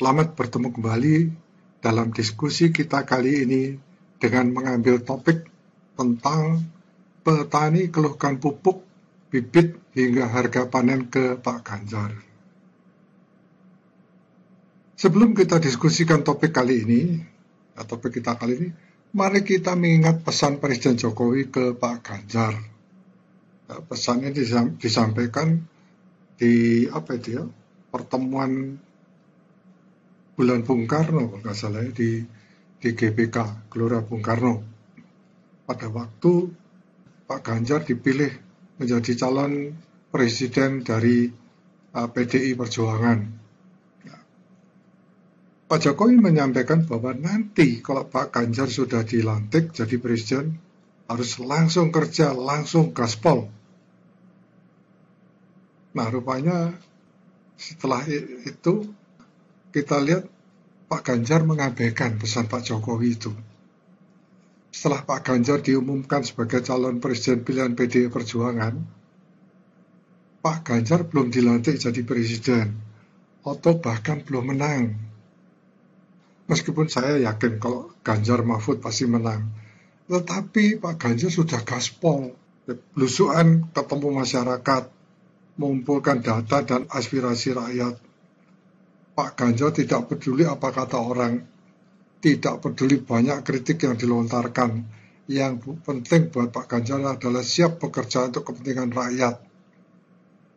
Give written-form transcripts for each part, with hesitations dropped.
Selamat bertemu kembali dalam diskusi kita kali ini dengan mengambil topik tentang petani keluhkan pupuk, bibit, hingga harga panen ke Pak Ganjar. Sebelum kita diskusikan topik kita kali ini, mari kita mengingat pesan Presiden Jokowi ke Pak Ganjar. Pesannya disampaikan di pertemuan bulan Bung Karno, kalau nggak salah di GBK, Gelora Bung Karno. Pada waktu Pak Ganjar dipilih menjadi calon presiden dari PDI Perjuangan. Pak Jokowi menyampaikan bahwa nanti kalau Pak Ganjar sudah dilantik jadi presiden, harus langsung kerja, langsung gaspol. Nah, rupanya setelah itu kita lihat Pak Ganjar mengabaikan pesan Pak Jokowi itu. Setelah Pak Ganjar diumumkan sebagai calon presiden pilihan PDI Perjuangan, Pak Ganjar belum dilantik jadi presiden, atau bahkan belum menang. Meskipun saya yakin kalau Ganjar Mahfud pasti menang, tetapi Pak Ganjar sudah gaspol, belusuan ketemu masyarakat, mengumpulkan data dan aspirasi rakyat. Pak Ganjar tidak peduli apa kata orang, tidak peduli banyak kritik yang dilontarkan. Yang penting buat Pak Ganjar adalah siap bekerja untuk kepentingan rakyat.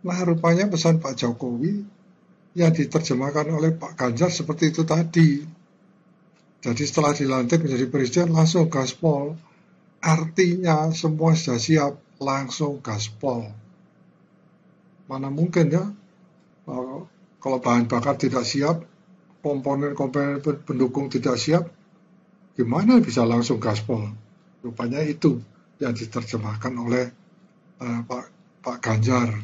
Nah, rupanya pesan Pak Jokowi yang diterjemahkan oleh Pak Ganjar seperti itu tadi. Jadi setelah dilantik menjadi presiden langsung gaspol. Artinya semua sudah siap, langsung gaspol. Mana mungkin ya, kalau bahan bakar tidak siap, komponen-komponen pendukung tidak siap, gimana bisa langsung gaspol? Rupanya itu yang diterjemahkan oleh Pak Ganjar.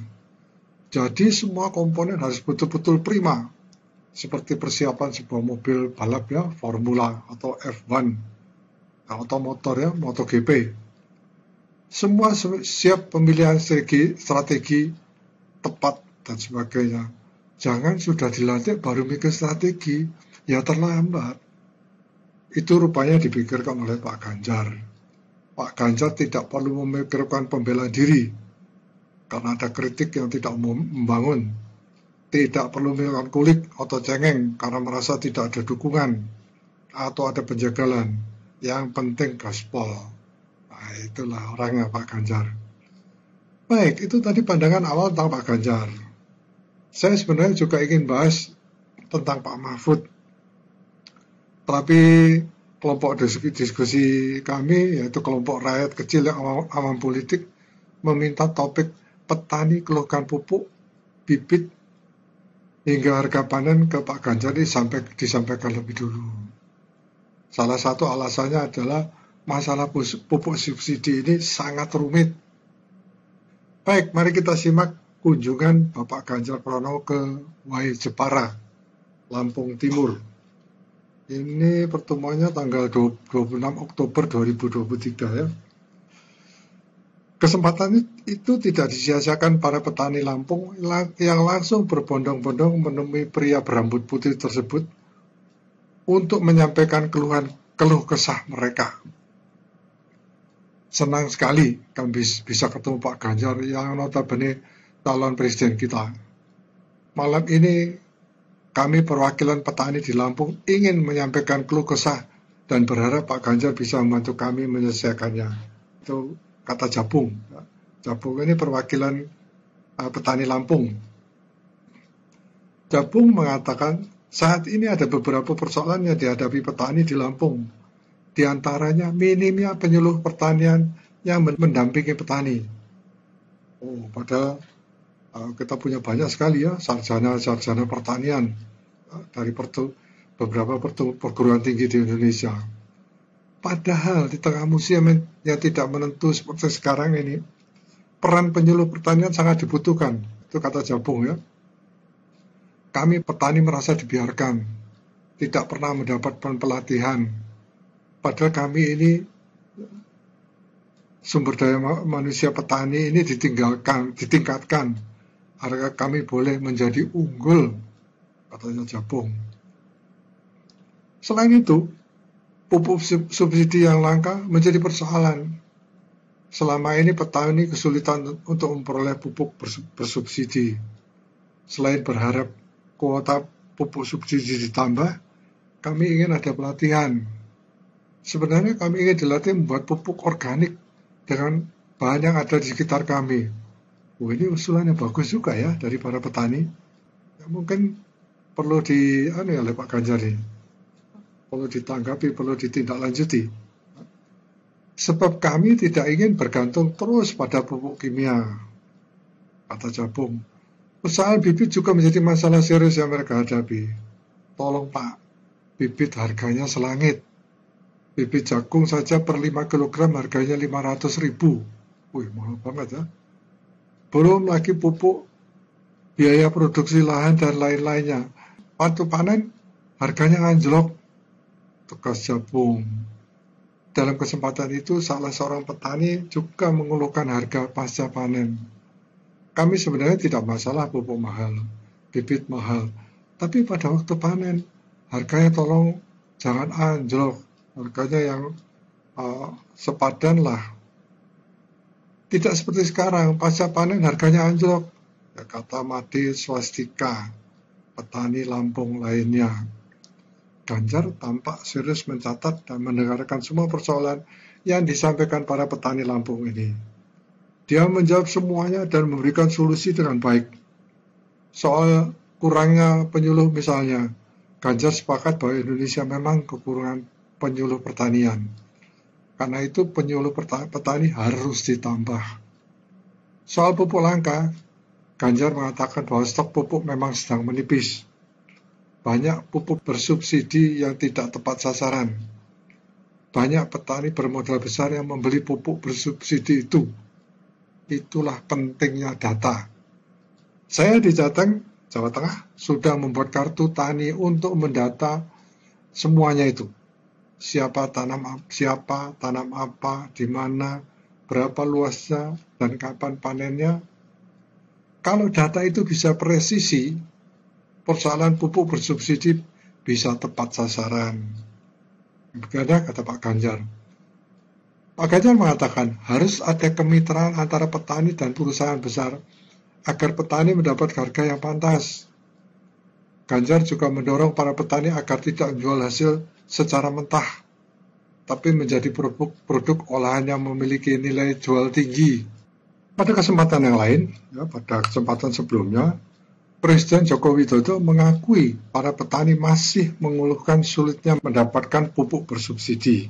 Jadi semua komponen harus betul-betul prima, seperti persiapan sebuah mobil balap ya, Formula atau F1, atau motor ya, MotoGP. Semua siap pemilihan strategi tepat dan sebagainya. Jangan sudah dilantik baru mikir strategi, ya terlambat. Itu rupanya dipikirkan oleh Pak Ganjar. Pak Ganjar tidak perlu memikirkan pembela diri, karena ada kritik yang tidak membangun. Tidak perlu memikirkan kulik atau cengeng, karena merasa tidak ada dukungan, atau ada penjagalan. Yang penting gaspol. Nah, itulah orangnya Pak Ganjar. Baik, itu tadi pandangan awal tentang Pak Ganjar. Saya sebenarnya juga ingin bahas tentang Pak Mahfud. Tapi kelompok diskusi kami, yaitu kelompok rakyat kecil yang awam politik, meminta topik petani keluhkan pupuk, bibit, hingga harga panen ke Pak Ganjar disampaikan lebih dulu. Salah satu alasannya adalah masalah pupuk subsidi ini sangat rumit. Baik, mari kita simak kunjungan Bapak Ganjar Pranowo ke Wai Jepara, Lampung Timur. Ini pertemuannya tanggal 26 Oktober 2023 ya. Kesempatan itu tidak disia-siakan para petani Lampung yang langsung berbondong-bondong menemui pria berambut putih tersebut untuk menyampaikan keluh kesah mereka. Senang sekali kami bisa ketemu Pak Ganjar yang notabene calon presiden kita. Malam ini kami perwakilan petani di Lampung ingin menyampaikan keluh kesah dan berharap Pak Ganjar bisa membantu kami menyelesaikannya. Itu kata Jabung. Jabung ini perwakilan petani Lampung. Jabung mengatakan saat ini ada beberapa persoalan yang dihadapi petani di Lampung. Di antaranya minimnya penyuluh pertanian yang mendampingi petani. Padahal kita punya banyak sekali ya sarjana pertanian dari beberapa perguruan tinggi di Indonesia. Padahal di tengah musim yang tidak menentu seperti sekarang ini, peran penyuluh pertanian sangat dibutuhkan. Itu kata Jabung ya. Kami petani merasa dibiarkan, tidak pernah mendapat pelatihan. Padahal kami ini sumber daya manusia petani ini ditingkatkan. Agar kami boleh menjadi unggul, katanya Jabung. Selain itu, pupuk subsidi yang langka menjadi persoalan. Selama ini petani kesulitan untuk memperoleh pupuk bersubsidi. Selain berharap kuota pupuk subsidi ditambah, kami ingin ada pelatihan. Sebenarnya kami ingin dilatih membuat pupuk organik dengan bahan yang ada di sekitar kami. Ini usulan yang bagus juga ya dari para petani. Ya, mungkin perlu oleh Pak Ganjar ini. Perlu ditanggapi, perlu ditindaklanjuti. Sebab kami tidak ingin bergantung terus pada pupuk kimia, kata Jabung. Persoalan bibit juga menjadi masalah serius yang mereka hadapi. Tolong Pak, bibit harganya selangit. Bibit jagung saja per 5 kg harganya 500.000. Wih, mahal banget ya. Belum lagi pupuk, biaya produksi lahan dan lain-lainnya. Waktu panen harganya anjlok. Tegas Jabung. Dalam kesempatan itu, salah seorang petani juga mengeluhkan harga pasca panen. Kami sebenarnya tidak masalah pupuk mahal, bibit mahal, tapi pada waktu panen, harganya tolong jangan anjlok, harganya yang sepadan lah. Tidak seperti sekarang, pasca panen harganya anjlok, ya, kata Made Swastika, petani Lampung lainnya. Ganjar tampak serius mencatat dan mendengarkan semua persoalan yang disampaikan para petani Lampung ini. Dia menjawab semuanya dan memberikan solusi dengan baik. Soal kurangnya penyuluh misalnya, Ganjar sepakat bahwa Indonesia memang kekurangan penyuluh pertanian. Karena itu penyuluh petani harus ditambah. Soal pupuk langka, Ganjar mengatakan bahwa stok pupuk memang sedang menipis. Banyak pupuk bersubsidi yang tidak tepat sasaran. Banyak petani bermodal besar yang membeli pupuk bersubsidi itu. Itulah pentingnya data. Saya di Jateng, Jawa Tengah, sudah membuat kartu tani untuk mendata semuanya itu. Siapa tanam apa, di mana, berapa luasnya, dan kapan panennya. Kalau data itu bisa presisi, persoalan pupuk bersubsidi bisa tepat sasaran. Begitu kata Pak Ganjar. Pak Ganjar mengatakan harus ada kemitraan antara petani dan perusahaan besar agar petani mendapat harga yang pantas. Ganjar juga mendorong para petani agar tidak menjual hasil secara mentah, tapi menjadi produk olahan yang memiliki nilai jual tinggi. Pada kesempatan yang lain, pada kesempatan sebelumnya, Presiden Joko Widodo mengakui para petani masih mengeluhkan sulitnya mendapatkan pupuk bersubsidi.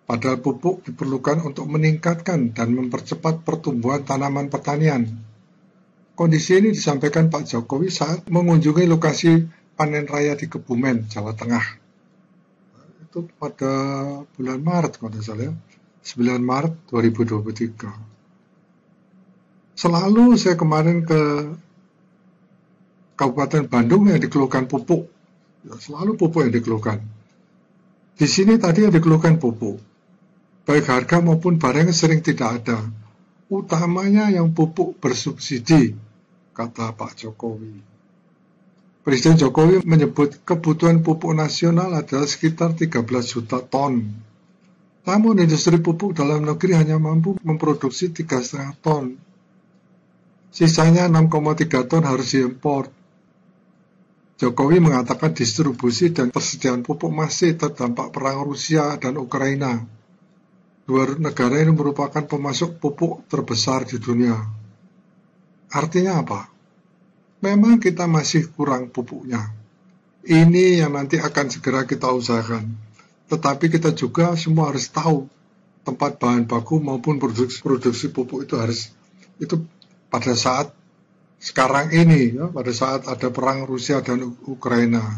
Padahal pupuk diperlukan untuk meningkatkan dan mempercepat pertumbuhan tanaman pertanian. Kondisi ini disampaikan Pak Jokowi saat mengunjungi lokasi panen raya di Kebumen, Jawa Tengah. Itu pada bulan Maret, kalau tidak salah, 9 Maret 2023. Selalu saya kemarin ke Kabupaten Bandung yang dikeluhkan pupuk. Ya, selalu pupuk yang dikeluhkan. Di sini tadi yang dikeluhkan pupuk. Baik harga maupun barang sering tidak ada. Utamanya yang pupuk bersubsidi, kata Pak Jokowi. Presiden Jokowi menyebut kebutuhan pupuk nasional adalah sekitar 13 juta ton. Namun industri pupuk dalam negeri hanya mampu memproduksi 3,5 ton. Sisanya 6,3 ton harus diimpor. Jokowi mengatakan distribusi dan persediaan pupuk masih terdampak perang Rusia dan Ukraina. Dua negara ini merupakan pemasok pupuk terbesar di dunia. Artinya apa? Memang kita masih kurang pupuknya. Ini yang nanti akan segera kita usahakan. Tetapi kita juga semua harus tahu tempat bahan baku maupun produksi pupuk itu pada saat sekarang ini, ya, pada saat ada perang Rusia dan Ukraina.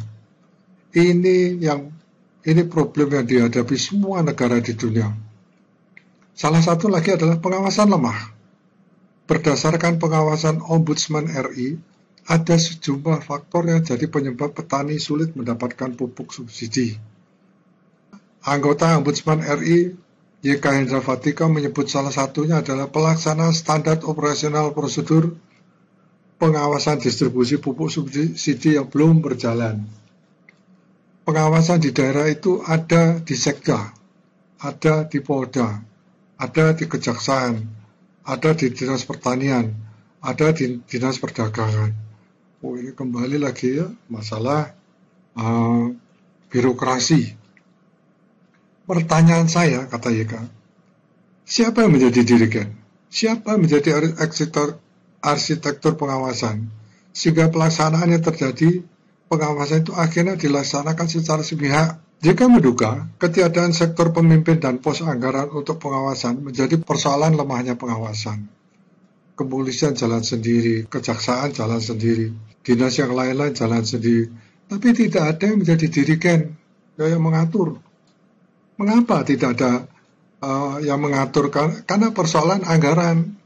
Ini problem yang dihadapi semua negara di dunia. Salah satu lagi adalah pengawasan lemah. Berdasarkan pengawasan Ombudsman RI, ada sejumlah faktor yang jadi penyebab petani sulit mendapatkan pupuk subsidi. Anggota Ombudsman RI, YK Hendra Fatika, menyebut salah satunya adalah pelaksanaan standar operasional prosedur pengawasan distribusi pupuk subsidi yang belum berjalan. pengawasan di daerah itu ada di Sekda, ada di Polda, ada di Kejaksaan, ada di Dinas Pertanian, ada di Dinas Perdagangan. Oh, ini kembali lagi ya masalah birokrasi. Pertanyaan saya, kata YK, siapa yang menjadi dirigen? Siapa yang menjadi arsitektur pengawasan? Sehingga pelaksanaannya terjadi, pengawasan itu akhirnya dilaksanakan secara sepihak. Jika menduga ketiadaan sektor pemimpin dan pos anggaran untuk pengawasan menjadi persoalan lemahnya pengawasan. Kepolisian jalan sendiri, kejaksaan jalan sendiri, dinas yang lain-lain jalan sendiri. Tapi tidak ada yang menjadi dirigen, yang mengatur. Mengapa tidak ada yang mengatur? Karena persoalan anggaran.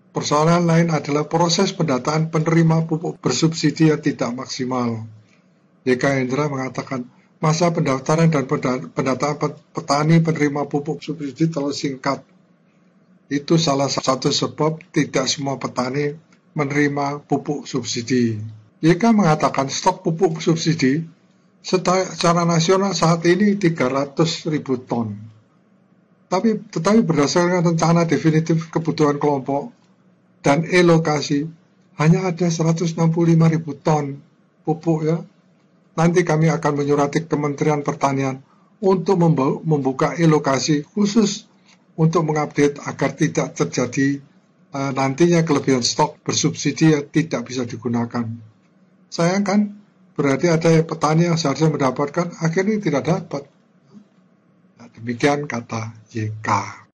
Persoalan lain adalah proses pendataan penerima pupuk bersubsidi yang tidak maksimal. YK Hendra mengatakan, masa pendaftaran dan pendataan petani penerima pupuk subsidi terlalu singkat. Itu salah satu sebab tidak semua petani menerima pupuk subsidi. YK mengatakan stok pupuk subsidi secara nasional saat ini 300.000 ton. Tetapi berdasarkan rencana definitif kebutuhan kelompok dan elokasi hanya ada 165.000 ton pupuk ya. Nanti kami akan menyurati Kementerian Pertanian untuk membuka elokasi khusus untuk mengupdate agar tidak terjadi nantinya kelebihan stok bersubsidi yang tidak bisa digunakan. Sayangkan berarti ada petani yang seharusnya mendapatkan akhirnya tidak dapat. Nah, demikian kata YK.